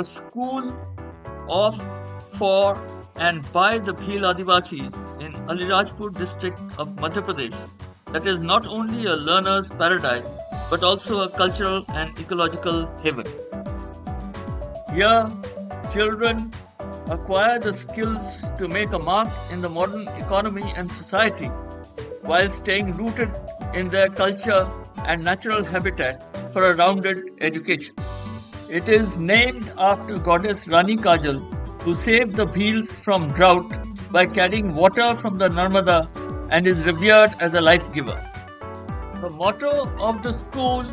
a school of, for and by the Bhil Adivasis in Alirajpur district of Madhya Pradesh that is not only a learner's paradise but also a cultural and ecological haven. Here, children acquire the skills to make a mark in the modern economy and society while staying rooted in their culture and natural habitat for a rounded education. It is named after goddess Rani Kajal, who saved the Bhils from drought by carrying water from the Narmada and is revered as a life giver. The motto of the school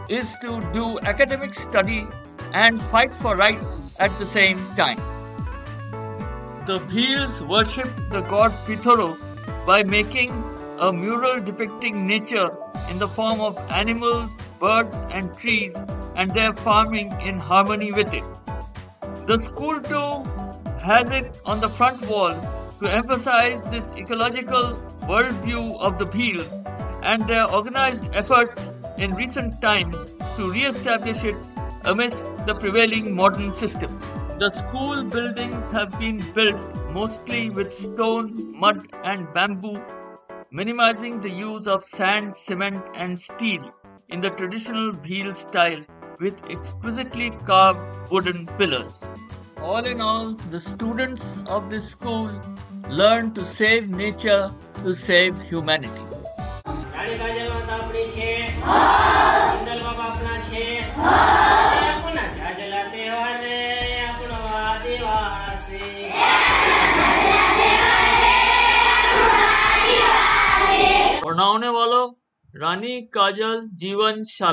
is to do academic study and fight for rights at the same time. The Bhils worshipped the god Pithoro by making a mural depicting nature in the form of animals, birds and trees and their farming in harmony with it. The school too has it on the front wall to emphasize this ecological worldview of the Bhils and their organized efforts in recent times to re-establish it amidst the prevailing modern systems. The school buildings have been built mostly with stone, mud and bamboo, minimizing the use of sand, cement and steel in the traditional Bhil style with exquisitely carved wooden pillars. All in all, the students of this school learn to save nature, to save humanity. पढ़ाने वालों रानी काजल जीवन शाला।